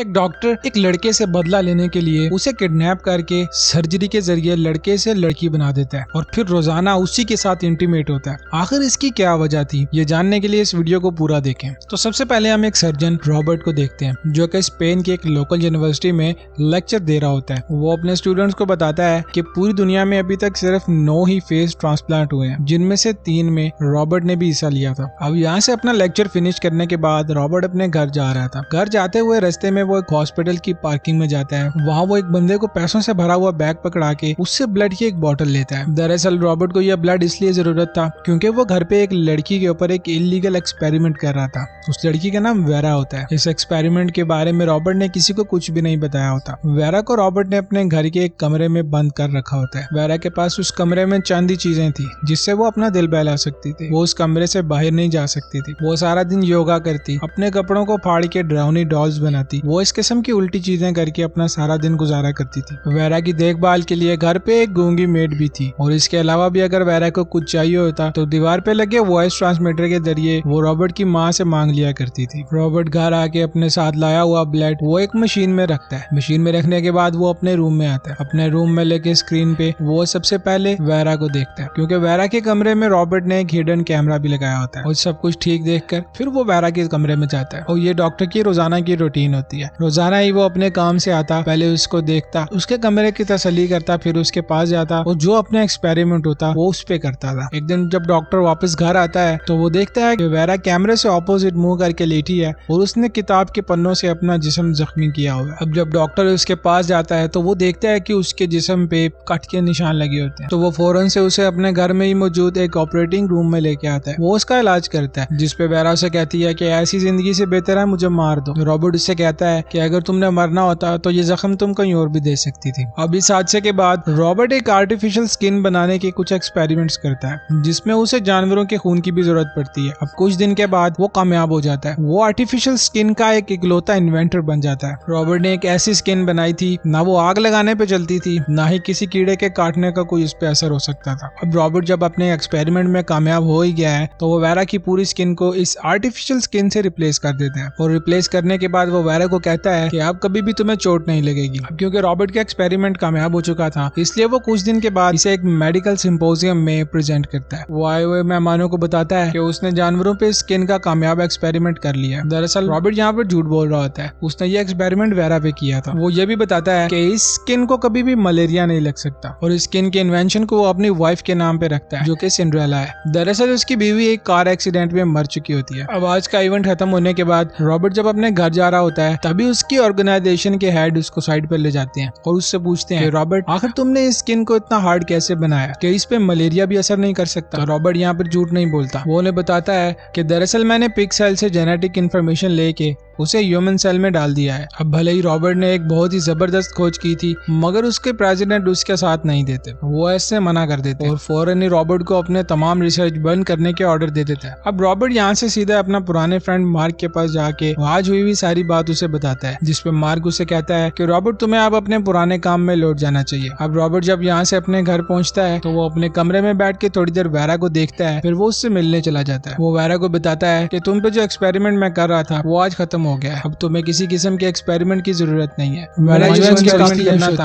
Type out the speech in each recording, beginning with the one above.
एक डॉक्टर एक लड़के से बदला लेने के लिए उसे किडनैप करके सर्जरी के जरिए लड़के से लड़की बना देता है और फिर रोजाना उसी के साथ इंटीमेट होता है। आखिर इसकी क्या वजह थी, ये जानने के लिए इस वीडियो को पूरा देखें। तो सबसे पहले हम एक सर्जन रॉबर्ट को देखते हैं जो कि स्पेन की एक लोकल यूनिवर्सिटी में लेक्चर दे रहा होता है। वो अपने स्टूडेंट्स को बताता है कि पूरी दुनिया में अभी तक सिर्फ 9 ही फेस ट्रांसप्लांट हुए हैं, जिनमें से 3 में रॉबर्ट ने भी हिस्सा लिया था। अब यहाँ से अपना लेक्चर फिनिश करने के बाद रॉबर्ट अपने घर जा रहा था। घर जाते हुए रास्ते में वो एक हॉस्पिटल की पार्किंग में जाता है। वहाँ वो एक बंदे को पैसों से भरा हुआ बैग पकड़ा के उससे ब्लड की एक बोतल लेता है। दरअसल रॉबर्ट को यह ब्लड इसलिए जरूरत था क्योंकि वो घर पे एक लड़की के ऊपर एक इलीगल एक्सपेरिमेंट कर रहा था। उस लड़की का नाम वेरा होता है। इस एक्सपेरिमेंट के बारे में रॉबर्ट ने किसी को कुछ भी नहीं बताया होता। वेरा को रॉबर्ट ने अपने घर के एक कमरे में बंद कर रखा होता है। वेरा के पास उस कमरे में चंद चीजें थी जिससे वो अपना दिल बहला सकती थी। वो उस कमरे से बाहर नहीं जा सकती थी। वो सारा दिन योगा करती, अपने कपड़ों को फाड़ के ड्राउनी डॉल्स बनाती। वो इस किस्म की उल्टी चीजें करके अपना सारा दिन गुजारा करती थी। वेरा की देखभाल के लिए घर पे एक गूंगी मेड भी थी और इसके अलावा भी अगर वेरा को कुछ चाहिए होता तो दीवार पे लगे वॉइस ट्रांसमीटर के जरिए वो रॉबर्ट की माँ से मांग लिया करती थी। रॉबर्ट घर आके अपने साथ लाया हुआ ब्लड वो एक मशीन में रखता है। मशीन में रखने के बाद वो अपने रूम में आता है। अपने रूम में लेके स्क्रीन पे वो सबसे पहले वेरा को देखता है क्योंकि वेरा के कमरे में रॉबर्ट ने एक हिडन कैमरा भी लगाया होता है। और सब कुछ ठीक देखकर फिर वो वेरा के कमरे में जाता है। और ये डॉक्टर की रोजाना की रूटीन होती है। रोजाना ही वो अपने काम से आता, पहले उसको देखता, उसके कमरे की तसल्ली करता, फिर उसके पास जाता और जो अपना एक्सपेरिमेंट होता वो उस पे करता था। एक दिन जब डॉक्टर वापस घर आता है तो वो देखता है कि वेरा कैमरे से ऑपोजिट मुंह करके लेटी है और उसने किताब के पन्नों से अपना जिस्म जख्मी किया हुआ है। अब जब डॉक्टर उसके पास जाता है तो वो देखता है कि उसके जिस्म पे कट के निशान लगे होते हैं। तो वो फौरन से उसे अपने घर में ही मौजूद एक ऑपरेटिंग रूम में लेके आता है। वो उसका इलाज करता है, जिसपे वेरा से कहती है कि ऐसी जिंदगी से बेहतर है मुझे मार दो। रॉबर्ट उससे कहता है कि अगर तुमने मरना होता तो ये जख्म तुम कहीं और भी दे सकती थी। अब इस हादसे के बाद रॉबर्ट एक आर्टिफिशियल स्किन बनाने के कुछ एक्सपेरिमेंट्स करता है जिसमें उसे जानवरों के खून की भी जरूरत पड़ती है। अब कुछ दिन के बाद वो कामयाब हो जाता है। वो आर्टिफिशियल स्किन का एक इकलौता इन्वेंटर बन जाता है। रॉबर्ट ने एक ऐसी स्किन बनाई थी ना वो आग लगाने पे चलती थी ना ही किसी कीड़े के काटने का कोई इस पे असर हो सकता था। अब रॉबर्ट जब अपने एक्सपेरिमेंट में कामयाब हो ही गया है तो वो वेरा की पूरी स्किन को इस आर्टिफिशियल स्किन से रिप्लेस कर देता है। और रिप्लेस करने के बाद वो वेरा को कहता है कि अब कभी भी तुम्हें चोट नहीं लगेगी। अब क्योंकि रॉबर्ट का एक्सपेरिमेंट कामयाब हो चुका था इसलिए वो कुछ दिन के बाद इसे एक मेडिकल सिंपोजियम में प्रेजेंट करता है। वो आए हुए मेहमानों को बताता है कि उसने जानवरों पे स्किन का कामयाब एक्सपेरिमेंट कर लिया। दरअसल रॉबर्ट यहाँ पर झूठ बोल रहा होता है। उसने ये एक्सपेरिमेंट वेरा पे किया था। वो ये भी बताता है कि इस स्किन को कभी भी मलेरिया नहीं लग सकता और इस स्किन के इन्वेंशन को वो अपनी वाइफ के नाम पे रखता है जो कि सिंड्रेला है। दरअसल उसकी बीवी एक कार एक्सीडेंट में मर चुकी होती है। अब आज का इवेंट खत्म होने के बाद रॉबर्ट जब अपने घर जा रहा होता है तभी उसकी ऑर्गेनाइजेशन के हेड उसको साइड पर ले जाते हैं और उससे पूछते हैं रॉबर्ट आखिर तुमने इस स्किन को इतना हार्ड कैसे बनाया कि इस पे मलेरिया भी असर नहीं कर सकता। तो रॉबर्ट यहाँ पर झूठ नहीं बोलता। वो उन्हें बताता है कि दरअसल मैंने पिग सेल से जेनेटिक इन्फॉर्मेशन लेके उसे ह्यूमन सेल में डाल दिया है। अब भले ही रॉबर्ट ने एक बहुत ही जबरदस्त खोज की थी मगर उसके प्रेसिडेंट उसके साथ नहीं देते। वो ऐसे मना कर देते और फौरन ही रॉबर्ट को अपने तमाम रिसर्च बंद करने के ऑर्डर दे देता है। अब रॉबर्ट यहाँ से सीधा अपना पुराने फ्रेंड मार्क के पास जाके आज हुई हुई सारी बात उसे बताता है, जिसपे मार्क उसे कहता है कि रॉबर्ट तुम्हें अब अपने पुराने काम में लौट जाना चाहिए। अब रॉबर्ट जब यहाँ से अपने घर पहुँचता है तो वो अपने कमरे में बैठ के थोड़ी देर वेरा को देखता है, फिर वो उससे मिलने चला जाता है। वो वेरा को बताता है कि तुम पे जो एक्सपेरिमेंट मैं कर रहा था वो आज खत्म हो गया है। अब तुम्हें किसी किस्म के एक्सपेरिमेंट की जरूरत नहीं है।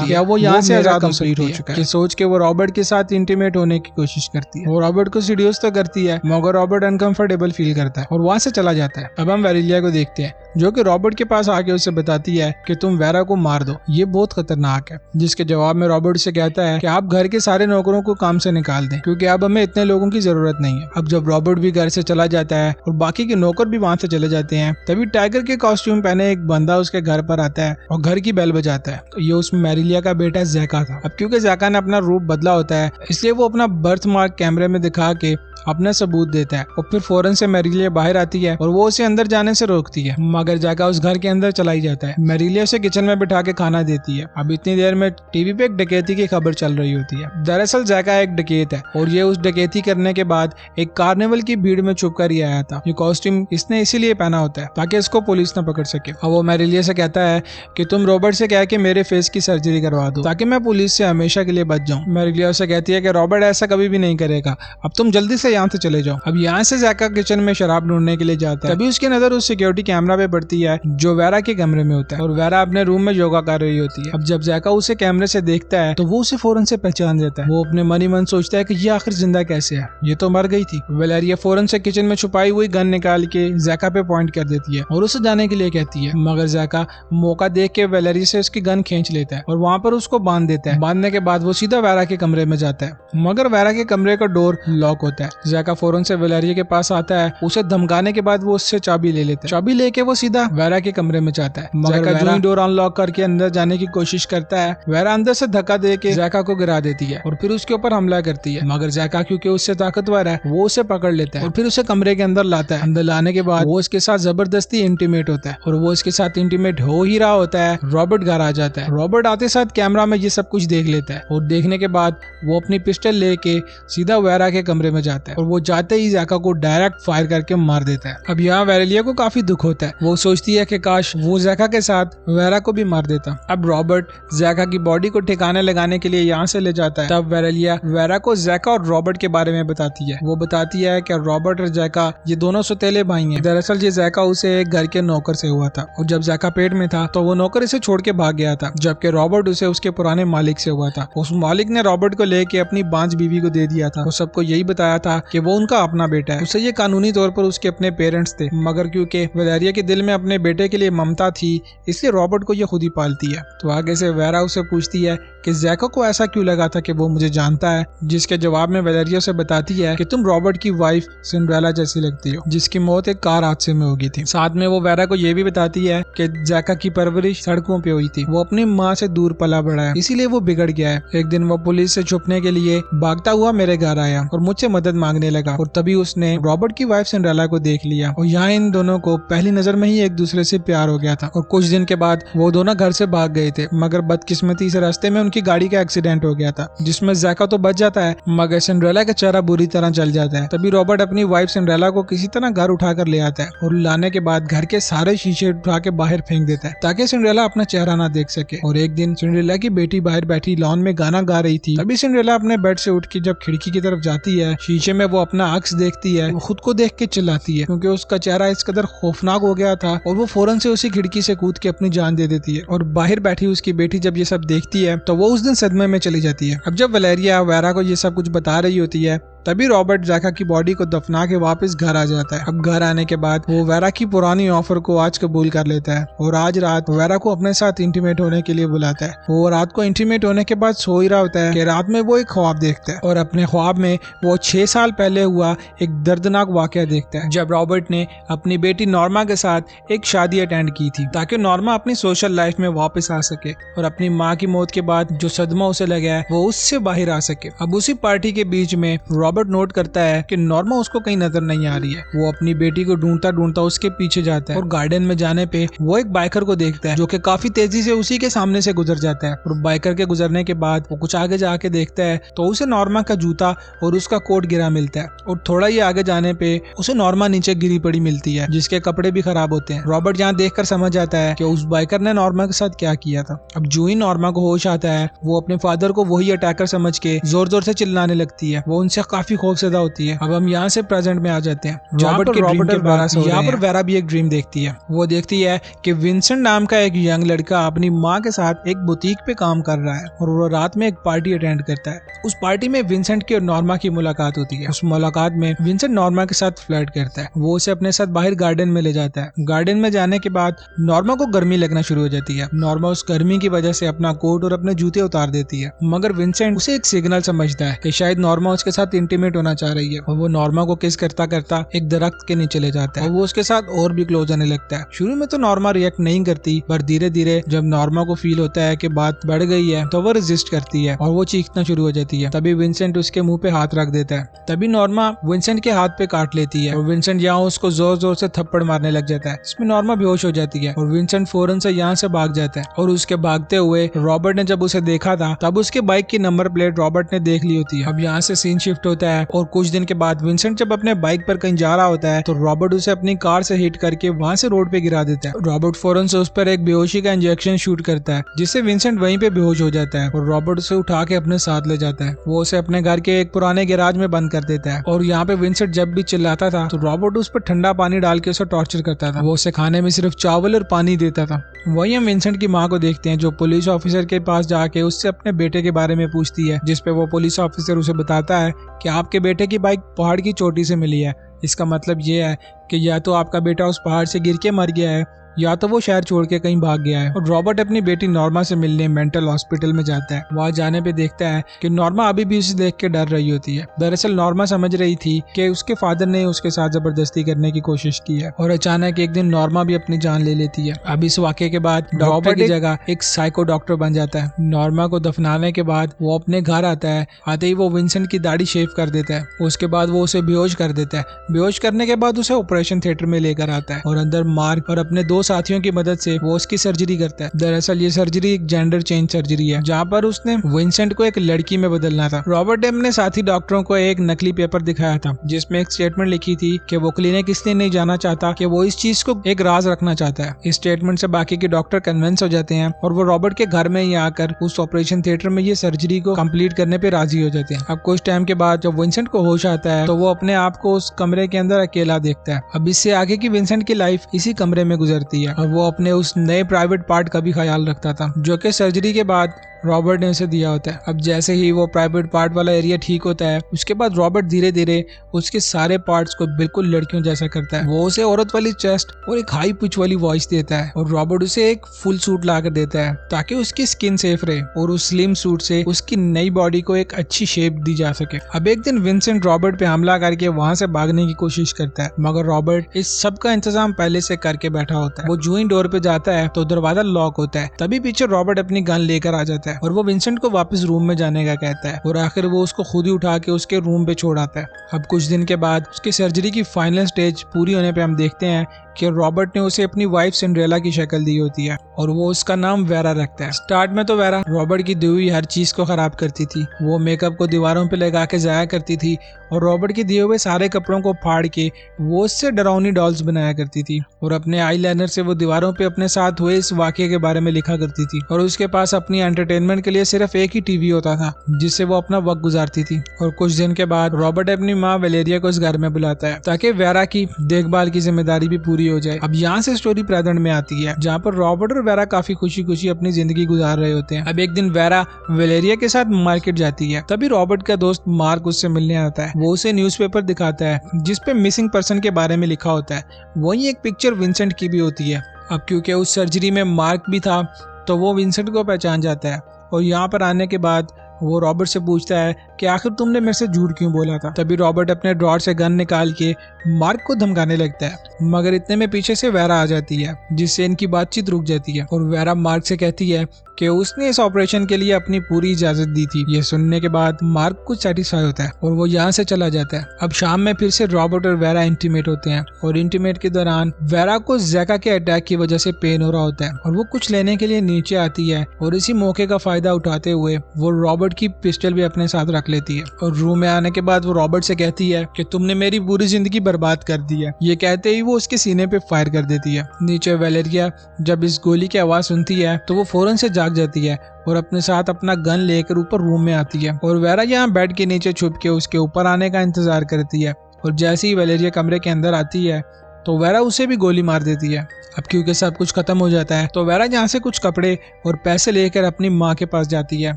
क्या वो यहाँ से आजाद कंप्लीट हो चुका है। सोच के वो रॉबर्ट के साथ इंटीमेट होने की कोशिश करती है। वो रॉबर्ट को सीड्यूस तो करती है मगर रॉबर्ट अनकंफर्टेबल फील करता है और वहाँ से चला जाता है। अब हम वेरिलिया को देखते हैं जो कि रॉबर्ट के पास आके उसे बताती है कि तुम वेरा को मार दो, ये बहुत खतरनाक है। जिसके जवाब में रॉबर्ट से कहता है कि आप घर के सारे नौकरों को काम से निकाल दें क्योंकि अब हमें इतने लोगों की जरूरत नहीं है। अब जब रॉबर्ट भी घर से चला जाता है और बाकी के नौकर भी वहाँ से चले जाते हैं तभी टाइगर के कॉस्ट्यूम पहने एक बंदा उसके घर पर आता है और घर की बेल बजाता है। तो ये उस मैरिलिया का बेटा जैका था। अब क्योंकि जैका ने अपना रूप बदला होता है इसलिए वो अपना बर्थ मार्क कैमरे में दिखा के अपना सबूत देता है और फिर फौरन से मैरिलिया बाहर आती है और वो उसे अंदर जाने से रोकती है मगर जैका उस घर के अंदर चला ही जाता है। मैरिलिया उसे किचन में बिठा के खाना देती है। अब इतनी देर में टीवी पे एक डकैती की खबर चल रही होती है। दरअसल जैका एक डकैत है और ये उस डकैती करने के बाद एक कार्निवल की भीड़ में छुप कर ही आया था। ये कॉस्ट्यूम इसने इसीलिए पहना होता है ताकि इसको पुलिस न पकड़ सके। अब वो मैरिलिया से कहता है कि तुम रॉबर्ट से कह के मेरे फेस की सर्जरी करवा दो ताकि मैं पुलिस से हमेशा के लिए बच जाऊं। मैरिलिया उसे कहती है कि रॉबर्ट ऐसा कभी भी नहीं करेगा, अब तुम जल्दी से यहाँ से चले जाओ। अब यहाँ से जैका किचन में शराब ढूंढने के लिए जाता है। तभी उसकी नजर उस सिक्योरिटी कैमरा पे पड़ती है जो वेरा के कमरे में होता है और वेरा अपने रूम में योगा कर रही होती है। अब जब जैका उसे कैमरे से देखता है तो वो उसे फौरन से पहचान जाता है। वो अपने मन ही मन सोचता है कि ये आखिर जिंदा कैसे है, ये तो मर गई थी। वैलेरिया फौरन से किचन में छुपाई हुई गन निकाल के जैका पे पॉइंट कर देती है और उसे जाने के लिए कहती है, मगर जैका मौका देख के वैलेरिया से उसकी गन खींच लेता है और वहाँ पर उसको बांध देता है। बांधने के बाद वो सीधा वेरा के कमरे में जाता है, मगर वेरा के कमरे का डोर लॉक होता है। जैका फौरन से वैलेरिया के पास आता है, उसे धमकाने के बाद वो उससे चाबी ले लेता है। चाबी लेके वो सीधा वेरा के कमरे में जाता है, मगर जो ही डोर अनलॉक करके अंदर जाने की कोशिश करता है, वेरा अंदर से धक्का दे के जैका को गिरा देती है और फिर उसके ऊपर हमला करती है। मगर जैका क्योंकि उससे ताकतवर है वो उसे पकड़ लेता है और फिर उसे कमरे के अंदर लाता है। अंदर लाने के बाद वो उसके साथ जबरदस्ती इंटीमेट होता है और वो उसके साथ इंटीमेट हो ही रहा होता है, रॉबर्ट घर आ जाता है। रॉबर्ट आते साथ कैमरा में ये सब कुछ देख लेता है और देखने के बाद वो अपनी पिस्टल लेके सीधा वेरा के कमरे में जाता है और वो जाते ही जैका को डायरेक्ट फायर करके मार देता है। अब यहाँ वैलेरिया को काफी दुख होता है, वो सोचती है कि काश वो जैका के साथ वेरा को भी मार देता। अब रॉबर्ट जैका की बॉडी को ठिकाने लगाने के लिए यहाँ से ले जाता है। तब वैलेरिया वेरा को जैका और रॉबर्ट के बारे में बताती है। वो बताती है कि रॉबर्ट और जैका ये दोनों सौतेले भाई हैं। दरअसल ये जैका उसे एक घर के नौकर से हुआ था और जब जैका पेट में था तो वो नौकर इसे छोड़ के भाग गया था, जबकि रॉबर्ट उसे उसके पुराने मालिक से हुआ था। उस मालिक ने रॉबर्ट को लेके अपनी बांझ बीवी को दे दिया था और सबको यही बताया था कि वो उनका अपना बेटा है। उसे ये कानूनी तौर पर उसके अपने पेरेंट्स थे, मगर क्योंकि वैलेरिया के दिल में अपने बेटे के लिए ममता थी इसलिए रॉबर्ट को ये खुद ही पालती है। तो आगे से वेरा उसे पूछती है कि जैका को ऐसा क्यों लगा था कि वो मुझे जानता है, जिसके जवाब में वैलेरिया उसे बताती है कि तुम रॉबर्ट की वाइफ सिंड्रेला जैसी लगती हो जिसकी मौत एक कार हादसे में होगी थी। साथ में वो वेरा को ये भी बताती है कि जैका की परवरिश सड़कों पे हुई थी, वो अपनी माँ से दूर पला बड़ा है इसीलिए वो बिगड़ गया है। एक दिन वो पुलिस से छुपने के लिए भागता हुआ मेरे घर आया और मुझसे मदद मांगने लगा और तभी उसने रॉबर्ट की वाइफ सिंड्रेला को देख लिया और यहाँ इन दोनों को पहली नजर में ही एक दूसरे से प्यार हो गया था और कुछ दिन के बाद वो दोनों घर से भाग गए थे, मगर बदकिस्मती से रास्ते में उनकी गाड़ी का एक्सीडेंट हो गया था जिसमें जैका तो बच जाता है मगर सिंड्रेला का चेहरा बुरी तरह जल जाता है। तभी रॉबर्ट अपनी वाइफ सिंड्रेला को किसी तरह घर उठाकर ले आता है और लाने के बाद घर के सारे शीशे उठा के बाहर फेंक देता है ताकि सिंड्रेला अपना चेहरा ना देख सके। और एक दिन सिंड्रेला की बेटी बाहर बैठी लॉन में गाना गा रही थी, तभी सिंड्रेला अपने बेड से उठ के जब खिड़की की तरफ जाती है, शीशे में वो अपना अक्स देखती है, वो खुद को देख के चिल्लाती है क्योंकि उसका चेहरा इस कदर खौफनाक हो गया था और वो फौरन से उसी खिड़की से कूद के अपनी जान दे देती है। और बाहर बैठी उसकी बेटी जब ये सब देखती है तो वो उस दिन सदमे में चली जाती है। अब जब वैलेरिया वेरा को ये सब कुछ बता रही होती है तभी रॉबर्ट जैका की बॉडी को दफना के वापस घर आ जाता है। अब घर आने के बाद वो वेरा की पुरानी ऑफर को आज कबूल कर लेता है और आज रात वेरा को अपने साथ इंटीमेट होने के लिए बुलाता है। वो रात को इंटीमेट होने के बाद सो ही रहा होता है कि रात में वो एक ख्वाब देखता है और अपने ख्वाब में वो 6 साल पहले हुआ एक दर्दनाक वाकया देखता है जब रॉबर्ट ने अपनी बेटी नॉर्मा के साथ एक शादी अटेंड की थी ताकि नॉर्मा अपनी सोशल लाइफ में वापस आ सके और अपनी माँ की मौत के बाद जो सदमा उसे लगा है वो उससे बाहर आ सके। अब उसी पार्टी के बीच में रॉबर्ट नोट करता है कि नॉर्मा उसको कहीं नजर नहीं आ रही है। वो अपनी बेटी को ढूंढता ढूंढता उसके पीछे जाता है और गार्डन में जाने पे वो एक बाइकर को देखता है जो कि काफी तेजी से उसी के सामने से गुजर जाता है और बाइकर के गुजरने के बाद वो कुछ आगे जाके देखता है तो उसे नॉर्मा का जूता और उसका कोट गिरा मिलता है और थोड़ा ही आगे जाने पे उसे नॉर्मा नीचे गिरी पड़ी मिलती है जिसके कपड़े भी खराब होते हैं। रॉबर्ट यहाँ देखकर समझ जाता है कि उस बाइकर ने नॉर्मा के साथ क्या किया था। अब जो ही नॉर्मा को होश आता है वो अपने फादर को वही अटैकर समझ के जोर जोर से चिल्लाने लगती है, वो उनसे काफी खौफजदा होती है। अब हम यहाँ से प्रेजेंट में आ जाते हैं। रॉबर्ट के बारह से यहाँ पर वेरा भी एक ड्रीम देखती है। वो देखती है कि विंसेंट नाम का एक यंग लड़का अपनी माँ के साथ एक बुटीक पे काम कर रहा है और वो रात में एक पार्टी अटेंड करता है। उस पार्टी में विंसेंट की और नॉर्मा की मुलाकात होती है। उस मुलाकात में विंसेंट नॉर्मा के साथ फ्लर्ट करता है। वो उसे अपने साथ बाहर गार्डन में ले जाता है। गार्डन में जाने के बाद नॉर्मा को गर्मी लगना शुरू हो जाती है। नॉर्मा उस गर्मी की वजह से अपना कोट और अपने जूते उतार देती है, मगर विंसेंट उसे एक सिग्नल समझता है कि शायद नॉर्मा उसके साथ इंटीमेट होना चाह रही है और वो नॉर्मा को किस करता करता एक दरख्त के नीचे ले जाता है और वो उसके साथ और भी क्लोज आने लगता है। शुरू में तो नॉर्मा रिएक्ट नहीं करती, पर धीरे धीरे जब नॉर्मा को फील होता है कि बात बढ़ गई है तो वो रेजिस्ट करती है और वो चीखना शुरू हो जाती है। तभी विंसेंट उसके मुंह पे हाथ रख देता है। तभी नॉर्मा विंसेंट के हाथ पे काट लेती है और विंसेंट यहाँ उसको जोर जोर से थप्पड़ मारने लग जाता है। इसमें नॉर्मा बेहोश हो जाती है और विंसेंट फौरन से यहाँ से भाग जाता है और उसके भागते हुए रॉबर्ट ने जब उसे देखा था तब उसके बाइक की नंबर प्लेट रॉबर्ट ने देख ली होती है। अब यहाँ से सीन शिफ्ट होता है और कुछ दिन के बाद विंसेंट जब अपने बाइक पर कहीं जा रहा होता है तो रॉबर्ट उसे अपनी कार से हिट करके वहां से रोड पे गिरा देता है। रॉबर्ट फौरन से उस पर एक बेहोशी का इंजेक्शन शूट करता है जिससे विंसेंट वहीं पे बेहोश हो जाता है और रॉबर्ट उसे उठा के अपने साथ ले जाता है। वो उसे अपने घर के एक पुराने गैराज में बंद कर देता है और यहाँ पे विंसेंट जब भी चिल्लाता था तो रॉबर्ट उस पर ठंडा पानी डाल के उसे टॉर्चर करता था। वो उसे खाने में सिर्फ चावल और पानी देता था। वही हम विंसेंट की माँ को देखते हैं जो पुलिस ऑफिसर के पास जाके उससे अपने बेटे के बारे में पूछती है, जिसपे वो पुलिस ऑफिसर उसे बताता है कि आपके बेटे की बाइक पहाड़ की चोटी से मिली है। इसका मतलब ये है कि या तो आपका बेटा उस पहाड़ से गिर के मर गया है या तो वो शहर छोड़ के कहीं भाग गया है। और रॉबर्ट अपनी बेटी नॉर्मा से मिलने मेंटल हॉस्पिटल में जाता है। वहाँ जाने पे देखता है कि नॉर्मा अभी भी उसे देख के डर रही होती है। दरअसल नॉर्मा समझ रही थी कि उसके फादर ने उसके साथ जबरदस्ती करने की कोशिश की है और अचानक एक दिन नॉर्मा भी अपनी जान ले लेती है। अब इस वाक़े के बाद रॉबर्ट की जगह एक साइको डॉक्टर बन जाता है। नॉर्मा को दफनाने के बाद वो अपने घर आता है। आते ही वो विंसेंट की दाढ़ी शेव कर देता है। उसके बाद वो उसे बेहोश कर देता है। बेहोश करने के बाद उसे ऑपरेशन थिएटर में लेकर आता है और अंदर मार्क और अपने 2 साथियों की मदद से वो उसकी सर्जरी करता है। दरअसल ये सर्जरी एक जेंडर चेंज सर्जरी है जहाँ पर उसने विंसेंट को एक लड़की में बदलना था। रॉबर्ट ने अपने साथी डॉक्टरों को एक नकली पेपर दिखाया था जिसमें एक स्टेटमेंट लिखी थी कि वो क्लिनिक इसलिए नहीं जाना चाहता कि वो इस चीज को एक राज रखना चाहता है। इस स्टेटमेंट से बाकी के डॉक्टर कन्विंस हो जाते हैं और वो रॉबर्ट के घर में ही आकर उस ऑपरेशन थिएटर में ये सर्जरी को कंप्लीट करने पे राजी हो जाते हैं। अब कुछ टाइम के बाद जब विंसेंट को होश आता है तो वो अपने आप को उस कमरे के अंदर अकेला देखता है। अब इससे आगे की विंसेंट की लाइफ इसी कमरे में गुजरती है और वो अपने उस नए प्राइवेट पार्ट का भी ख्याल रखता था जो कि सर्जरी के बाद रॉबर्ट ने उसे दिया होता है। अब जैसे ही वो प्राइवेट पार्ट वाला एरिया ठीक होता है उसके बाद रॉबर्ट धीरे धीरे उसके सारे पार्ट्स को बिल्कुल लड़कियों जैसा करता है। वो उसे औरत वाली चेस्ट और एक हाई पिच वाली वॉइस देता है और रॉबर्ट उसे एक फुल सूट ला कर देता है ताकि उसकी स्किन सेफ रहे और उस स्लिम सूट से उसकी नई बॉडी को एक अच्छी शेप दी जा सके। अब एक दिन विंसेंट रॉबर्ट पे हमला करके वहाँ से भागने की कोशिश करता है मगर रॉबर्ट इस सब का इंतजाम पहले से करके बैठा होता है। वो जो ही डोर पे जाता है तो दरवाजा लॉक होता है। तभी पीछे रॉबर्ट अपनी गन लेकर आ जाता है और वो विंसेंट को वापस रूम में जाने का कहता है और आखिर वो उसको खुद ही उठा के उसके रूम पे छोड़ आता है। अब कुछ दिन के बाद उसकी सर्जरी की फाइनल स्टेज पूरी होने पे हम देखते हैं कि रॉबर्ट ने उसे अपनी वाइफ सिंड्रेला की शक्ल दी होती है और वो उसका नाम वेरा रखता है। स्टार्ट में तो वेरा रॉबर्ट की दी हुई हर चीज को खराब करती थी। वो मेकअप को दीवारों पे लगा के जाया करती थी और रॉबर्ट के दिए हुए सारे कपड़ों को फाड़ के वो उससे डरावनी डॉल्स बनाया करती थी और अपने आईलाइनर से वो दीवारों पे अपने साथ हुए इस वाकये के बारे में लिखा करती थी। और उसके पास अपनी एंटरटेनमेंट के लिए सिर्फ एक ही टीवी होता था जिससे वो अपना वक्त गुजारती थी। और कुछ दिन के बाद रॉबर्ट अपनी माँ वेलेरिया को इस घर में बुलाता है ताकि वेरा की देखभाल की जिम्मेदारी भी पूरी हो जाए। अब यहाँ से स्टोरी प्रेजेंट में आती है जहाँ पर रॉबर्ट और वेरा काफी खुशी खुशी अपनी जिंदगी गुजार रहे होते हैं। अब एक दिन वेरा वेलेरिया के साथ मार्केट जाती है। तभी रॉबर्ट का दोस्त मार्क उससे मिलने आता है। वो उसे न्यूज़पेपर दिखाता है जिसपे मिसिंग पर्सन के बारे में लिखा होता है। वही एक पिक्चर विंसेंट की भी होती है। अब क्योंकि उस सर्जरी में मार्क भी था तो वो विंसेंट को पहचान जाता है और यहाँ पर आने के बाद वो रॉबर्ट से पूछता है कि आखिर तुमने मेरे से झूठ क्यों बोला था। तभी रॉबर्ट अपने ड्रॉर से गन निकाल के मार्क को धमकाने लगता है मगर इतने में पीछे से वेरा आ जाती है जिससे इनकी बातचीत रुक जाती है और वेरा मार्क से कहती है कि उसने इस ऑपरेशन के लिए अपनी पूरी इजाजत दी थी। ये सुनने के बाद मार्क कुछ सेटिस्फाई होता है और वो यहाँ से चला जाता है। अब शाम में फिर से रॉबर्ट और वेरा इंटीमेट होते हैं और इंटीमेट के दौरान वेरा को ज़ैका के अटैक की वजह से पेन हो रहा होता है और वो कुछ लेने के लिए नीचे आती है और इसी मौके का फायदा उठाते हुए वो रॉबर्ट की पिस्टल भी अपने साथ रख लेती है। और रूम में आने के बाद वो रॉबर्ट से कहती है कि तुमने मेरी पूरी जिंदगी बर्बाद कर दी है। ये कहते ही वो उसके सीने पे फायर कर देती है। नीचे वेलेरिया जब इस गोली की आवाज सुनती है तो वो फौरन से जाग जाती है और अपने साथ अपना गन लेकर ऊपर रूम में आती है और वेरा यहाँ बेड के नीचे छुप के उसके ऊपर आने का इंतजार करती है। और जैसे ही वेलेरिया कमरे के अंदर आती है तो वेरा उसे भी गोली मार देती है। अब क्योंकि सब कुछ खत्म हो जाता है तो वेरा यहाँ से कुछ कपड़े और पैसे लेकर अपनी माँ के पास जाती है।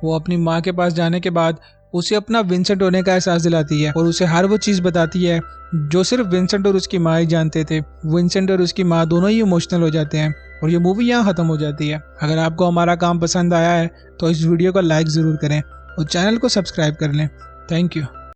वो अपनी माँ के पास जाने के बाद उसे अपना विंसेंट होने का एहसास दिलाती है और उसे हर वो चीज बताती है जो सिर्फ विंसेंट और उसकी माँ ही जानते थे। विंसेंट और उसकी माँ दोनों ही इमोशनल हो जाते हैं और ये मूवी यहाँ खत्म हो जाती है। अगर आपको हमारा काम पसंद आया है तो इस वीडियो को लाइक जरूर करें और चैनल को सब्सक्राइब कर लें। Thank you.